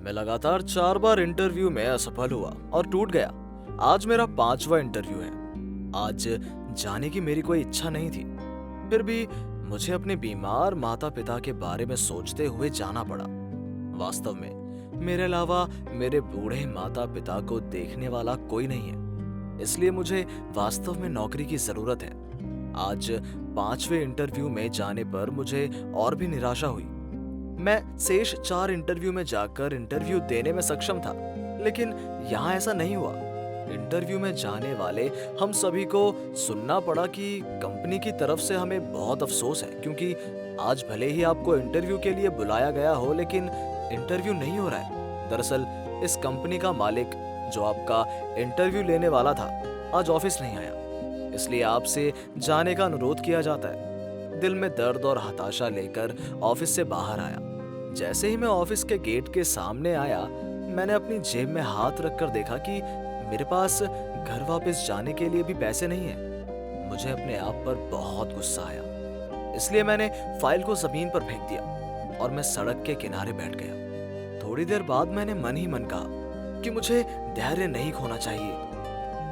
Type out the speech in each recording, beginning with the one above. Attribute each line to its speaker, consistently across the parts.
Speaker 1: मैं लगातार 4 बार इंटरव्यू में असफल हुआ और टूट गया। आज मेरा 5वां इंटरव्यू है। आज जाने की मेरी कोई इच्छा नहीं थी, फिर भी मुझे अपने बीमार माता पिता के बारे में सोचते हुए जाना पड़ा। वास्तव में मेरे अलावा मेरे बूढ़े माता पिता को देखने वाला कोई नहीं है, इसलिए मुझे वास्तव में नौकरी की जरूरत है। आज 5वें इंटरव्यू में जाने पर मुझे और भी निराशा हुई। मैं शेष 4 इंटरव्यू में जाकर इंटरव्यू देने में सक्षम था, लेकिन यहाँ ऐसा नहीं हुआ। इंटरव्यू में जाने वाले हम सभी को सुनना पड़ा कि कंपनी की तरफ से हमें बहुत अफसोस है, क्योंकि आज भले ही आपको इंटरव्यू के लिए बुलाया गया हो, लेकिन इंटरव्यू नहीं हो रहा है। दरअसल इस कंपनी का मालिक जो आपका इंटरव्यू लेने वाला था, आज ऑफिस नहीं आया, इसलिए आपसे जाने का अनुरोध किया जाता है। दिल में दर्द और हताशा लेकर ऑफिस से बाहर आया। जैसे ही मैं ऑफिस के गेट के सामने आया, मैंने अपनी जेब में हाथ रखकर देखा कि मेरे पास घर वापस जाने के लिए भी पैसे नहीं है। मुझे अपने आप पर बहुत गुस्सा आया, इसलिए मैंने फाइल को जमीन पर फेंक दिया और मैं सड़क के किनारे बैठ गया। थोड़ी देर बाद मैंने मन ही मन कहा कि मुझे धैर्य नहीं खोना चाहिए।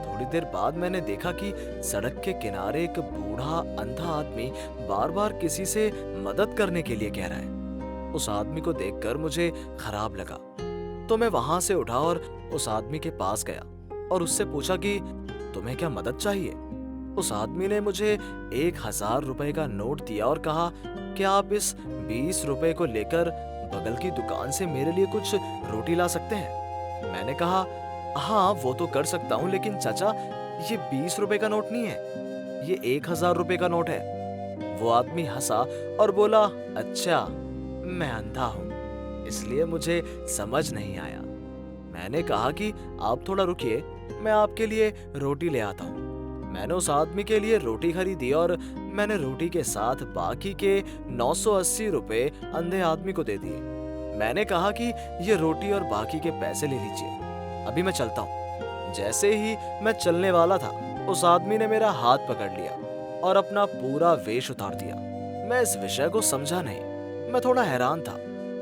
Speaker 1: थोड़ी देर बाद मैंने देखा कि सड़क के किनारे एक बूढ़ा अंधा आदमी बार बार किसी से मदद करने के लिए कह रहा है। उस आदमी को देखकर मुझे खराब लगा, तो मैं वहां से उठा और उस आदमी के पास गया और उससे पूछा कि तुम्हें क्या मदद चाहिए। उस आदमी ने मुझे 1000 रुपए का नोट दिया और कहा, क्या आप इस 20 रुपए को लेकर बगल की दुकान से मेरे लिए कुछ रोटी ला सकते हैं। मैंने कहा, हाँ वो तो कर सकता हूँ, लेकिन चाचा ये 20 रुपए का नोट नहीं है, ये 1000 रुपए का नोट है। वो आदमी हंसा और बोला, अच्छा मैं अंधा हूँ इसलिए मुझे समझ नहीं आया। मैंने कहा कि आप थोड़ा रुकिए, मैं आपके लिए रोटी ले आता हूँ। मैंने उस आदमी के लिए रोटी खरीदी और मैंने रोटी के साथ बाकी के 980 रुपए अंधे आदमी को दे दिए। मैंने कहा कि ये रोटी और बाकी के पैसे ले लीजिए, अभी मैं चलता हूँ। जैसे ही मैं चलने वाला था, उस आदमी ने मेरा हाथ पकड़ लिया और अपना पूरा वेश उतार दिया। मैं इस विषय को समझा नहीं, मैं थोड़ा हैरान था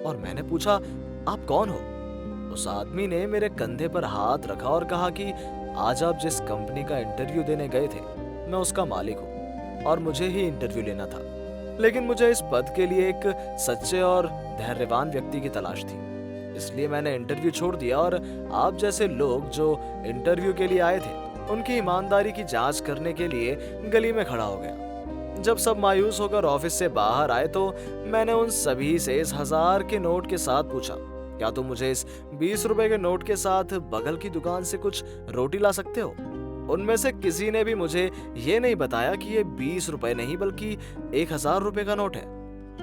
Speaker 1: और मैंने पूछा, आप कौन हो? उस आदमी ने मेरे कंधे पर हाथ रखा और कहा कि आज आप जिस कंपनी का इंटरव्यू देने गए थे, मैं उसका मालिक हूँ और मुझे ही इंटरव्यू लेना था, लेकिन मुझे इस पद के लिए एक सच्चे और धैर्यवान व्यक्ति की तलाश थी, इसलिए मैंने इंटरव्यू छोड़ दिया और आप जैसे लोग जो इंटरव्यू के लिए आए थे, उनकी ईमानदारी की जांच करने के लिए गली में खड़ा हो गया। जब सब मायूस होकर ऑफिस से बाहर आए, तो मैंने उन सभी से इस 1000 के नोट के साथ पूछा, क्या तुम मुझे इस 20 रुपए के नोट के साथ बगल की दुकान से कुछ रोटी ला सकते हो? उनमें से किसी ने भी मुझे ये नहीं बताया कि ये 20 रुपए नहीं बल्कि 1000 रुपए का नोट है।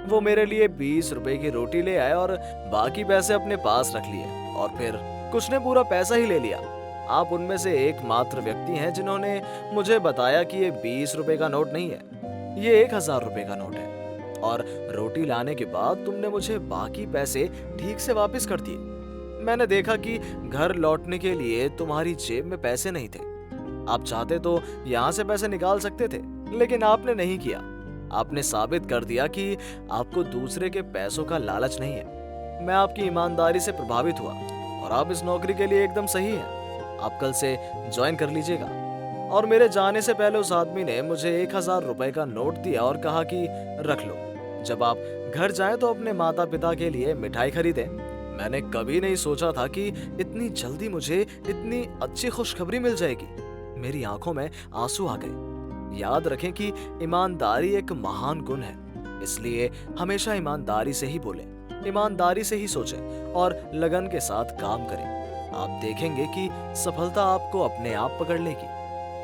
Speaker 1: वो मेरे लिए 20 रुपए की रोटी ले आए और बाकी पैसे अपने पास रख लिए और फिर कुछ ने पूरा पैसा ही ले लिया। आप उनमें से एकमात्र व्यक्ति हैं जिन्होंने मुझे बताया कि ये 20 रुपए का नोट नहीं है, ये 1000 रुपए का नोट है, और रोटी लाने के बाद तुमने मुझे बाकी पैसे ठीक से वापस कर दिए। मैंने देखा कि घर लौटने के लिए तुम्हारी जेब में पैसे नहीं थे। आप चाहते तो यहाँ से पैसे निकाल सकते थे, लेकिन आपने नहीं किया। आपने साबित कर दिया कि आपको दूसरे के पैसों का लालच नहीं है। मैं आपकी ईमानदारी से प्रभावित हुआ और आप इस नौकरी के लिए एकदम सही हैं। आप कल से ज्वाइन कर लीजिएगा। और मेरे जाने से पहले उस आदमी ने मुझे 1000 रुपए का नोट दिया और कहा कि रख लो, जब आप घर जाएं तो अपने माता पिता के लिए मिठाई खरीदें। मैंने कभी नहीं सोचा था कि इतनी जल्दी मुझे इतनी अच्छी खुशखबरी मिल जाएगी। मेरी आंखों में आंसू आ गए। याद रखें कि ईमानदारी एक महान गुण है, इसलिए हमेशा ईमानदारी से ही बोलें, ईमानदारी से ही सोचें और लगन के साथ काम करें। आप देखेंगे कि सफलता आपको अपने आप पकड़ लेगी।